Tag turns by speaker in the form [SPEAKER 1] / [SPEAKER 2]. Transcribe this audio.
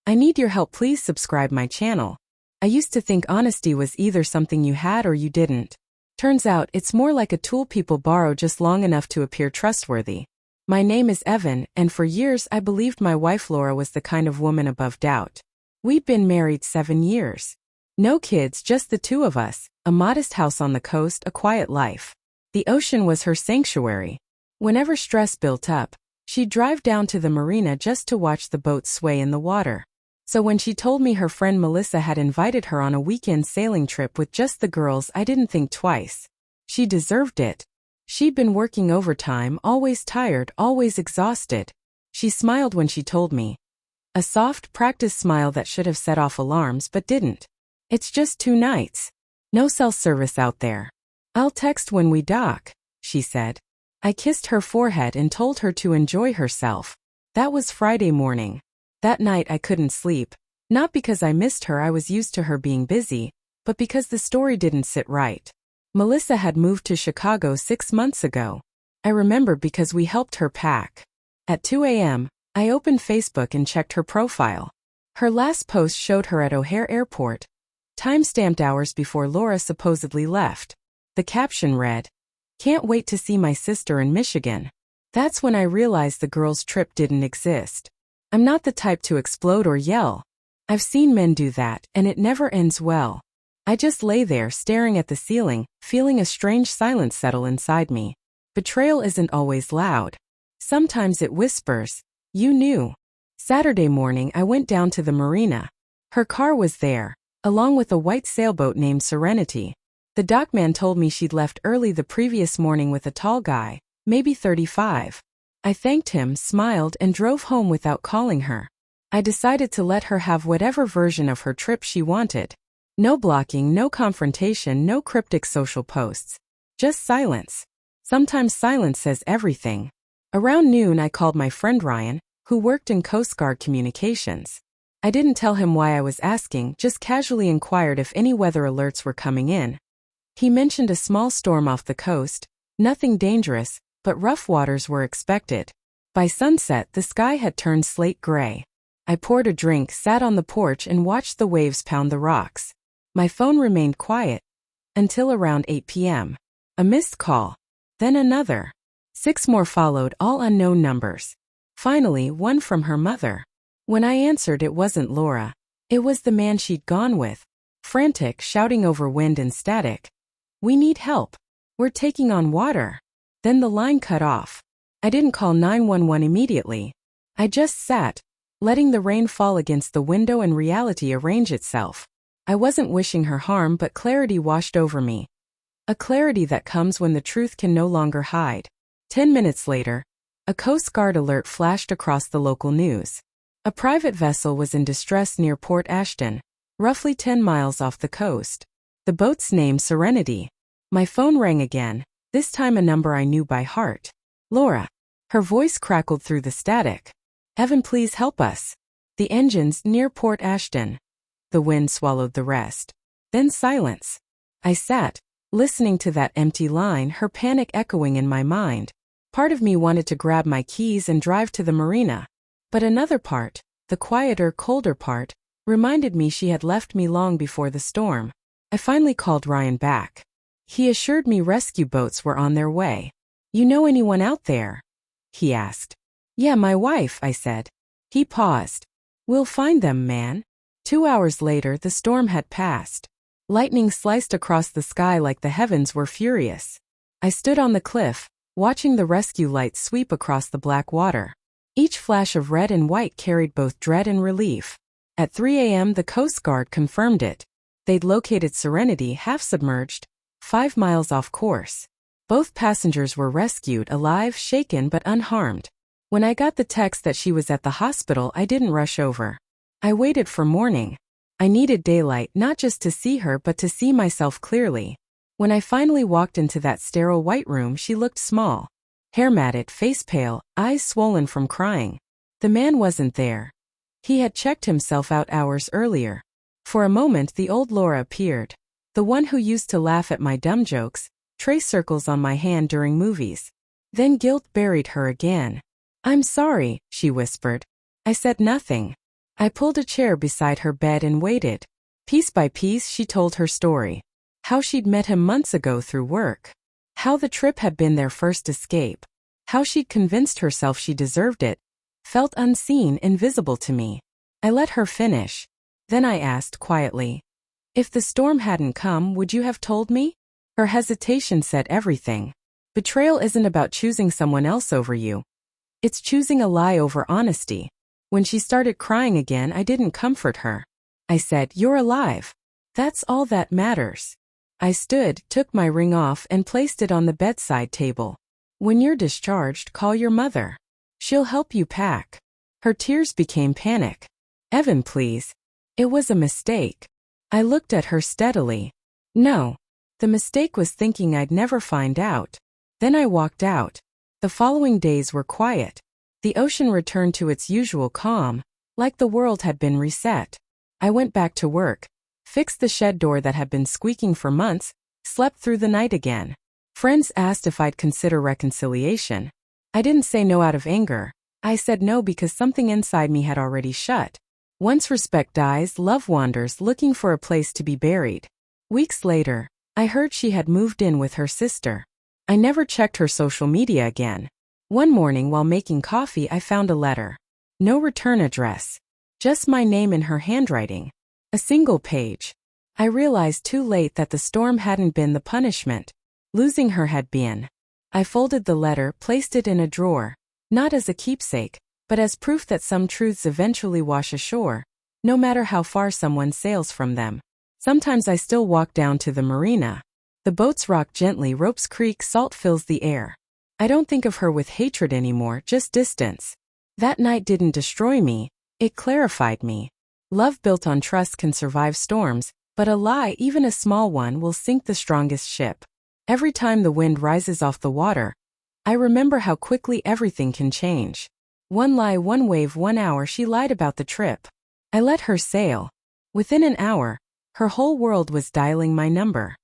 [SPEAKER 1] I need your help. Please subscribe my channel. I used to think honesty was either something you had or you didn't. Turns out it's more like a tool people borrow just long enough to appear trustworthy. My name is Evan, and for years I believed my wife Laura was the kind of woman above doubt. We'd been married 7 years. No kids, just the two of us, a modest house on the coast, a quiet life. The ocean was her sanctuary. Whenever stress built up, she'd drive down to the marina just to watch the boats sway in the water. So when she told me her friend Melissa had invited her on a weekend sailing trip with just the girls, I didn't think twice. She deserved it. She'd been working overtime, always tired, always exhausted. She smiled when she told me. A soft, practiced smile that should have set off alarms but didn't. It's just 2 nights. No cell service out there. I'll text when we dock, she said. I kissed her forehead and told her to enjoy herself. That was Friday morning. That night I couldn't sleep. Not because I missed her, I was used to her being busy, but because the story didn't sit right. Melissa had moved to Chicago 6 months ago. I remember because we helped her pack. At 2 a.m., I opened Facebook and checked her profile. Her last post showed her at O'Hare Airport, time-stamped hours before Laura supposedly left. The caption read, "Can't wait to see my sister in Michigan." That's when I realized the girl's trip didn't exist. I'm not the type to explode or yell. I've seen men do that, and it never ends well. I just lay there staring at the ceiling, feeling a strange silence settle inside me. Betrayal isn't always loud. Sometimes it whispers, "You knew." Saturday morning I went down to the marina. Her car was there, along with a white sailboat named Serenity. The dockman told me she'd left early the previous morning with a tall guy, maybe 35. I thanked him, smiled, and drove home without calling her. I decided to let her have whatever version of her trip she wanted. No blocking, no confrontation, no cryptic social posts. Just silence. Sometimes silence says everything. Around noon I called my friend Ryan, who worked in Coast Guard communications. I didn't tell him why I was asking, just casually inquired if any weather alerts were coming in. He mentioned a small storm off the coast, nothing dangerous, but rough waters were expected. By sunset, the sky had turned slate gray. I poured a drink, sat on the porch, and watched the waves pound the rocks. My phone remained quiet until around 8 p.m. A missed call. Then another. 6 more followed, all unknown numbers. Finally, one from her mother. When I answered, it wasn't Laura. It was the man she'd gone with. Frantic, shouting over wind and static. "We need help. We're taking on water." Then the line cut off. I didn't call 911 immediately. I just sat, letting the rain fall against the window and reality arrange itself. I wasn't wishing her harm, but clarity washed over me. A clarity that comes when the truth can no longer hide. 10 minutes later, a Coast Guard alert flashed across the local news. A private vessel was in distress near Port Ashton, roughly 10 miles off the coast. The boat's name, Serenity. My phone rang again. This time a number I knew by heart. Laura. Her voice crackled through the static. "Evan, please help us. The engine's near Port Ashton." The wind swallowed the rest. Then silence. I sat, listening to that empty line, her panic echoing in my mind. Part of me wanted to grab my keys and drive to the marina. But another part, the quieter, colder part, reminded me she had left me long before the storm. I finally called Ryan back. He assured me rescue boats were on their way. "You know anyone out there?" he asked. "Yeah, my wife," I said. He paused. "We'll find them, man." 2 hours later, the storm had passed. Lightning sliced across the sky like the heavens were furious. I stood on the cliff, watching the rescue lights sweep across the black water. Each flash of red and white carried both dread and relief. At 3 a.m., the Coast Guard confirmed it. They'd located Serenity, half submerged, 5 miles off course. Both passengers were rescued, alive, shaken but unharmed. When I got the text that she was at the hospital, I didn't rush over. I waited for morning. I needed daylight, not just to see her but to see myself clearly. When I finally walked into that sterile white room, she looked small. Hair matted, face pale, eyes swollen from crying. The man wasn't there. He had checked himself out hours earlier. For a moment the old Laura appeared. The one who used to laugh at my dumb jokes, trace circles on my hand during movies. Then guilt buried her again. "I'm sorry," she whispered. I said nothing. I pulled a chair beside her bed and waited. Piece by piece she told her story. How she'd met him months ago through work. How the trip had been their first escape. How she'd convinced herself she deserved it. Felt unseen, invisible to me. I let her finish. Then I asked quietly, "If the storm hadn't come, would you have told me?" Her hesitation said everything. Betrayal isn't about choosing someone else over you. It's choosing a lie over honesty. When she started crying again, I didn't comfort her. I said, "You're alive. That's all that matters." I stood, took my ring off, and placed it on the bedside table. "When you're discharged, call your mother. She'll help you pack." Her tears became panic. "Evan, please. It was a mistake." I looked at her steadily. "No. The mistake was thinking I'd never find out." Then I walked out. The following days were quiet. The ocean returned to its usual calm, like the world had been reset. I went back to work, fixed the shed door that had been squeaking for months, slept through the night again. Friends asked if I'd consider reconciliation. I didn't say no out of anger. I said no because something inside me had already shut. Once respect dies, love wanders looking for a place to be buried. Weeks later, I heard she had moved in with her sister. I never checked her social media again. One morning while making coffee, I found a letter. No return address. Just my name in her handwriting. A single page. I realized too late that the storm hadn't been the punishment. Losing her had been. I folded the letter, placed it in a drawer, not as a keepsake, but as proof that some truths eventually wash ashore, no matter how far someone sails from them. Sometimes I still walk down to the marina. The boats rock gently, ropes creak, salt fills the air. I don't think of her with hatred anymore, just distance. That night didn't destroy me, it clarified me. Love built on trust can survive storms, but a lie, even a small one, will sink the strongest ship. Every time the wind rises off the water, I remember how quickly everything can change. One lie, one wave, 1 hour, she lied about the trip. I let her sail. Within an hour, her whole world was dialing my number.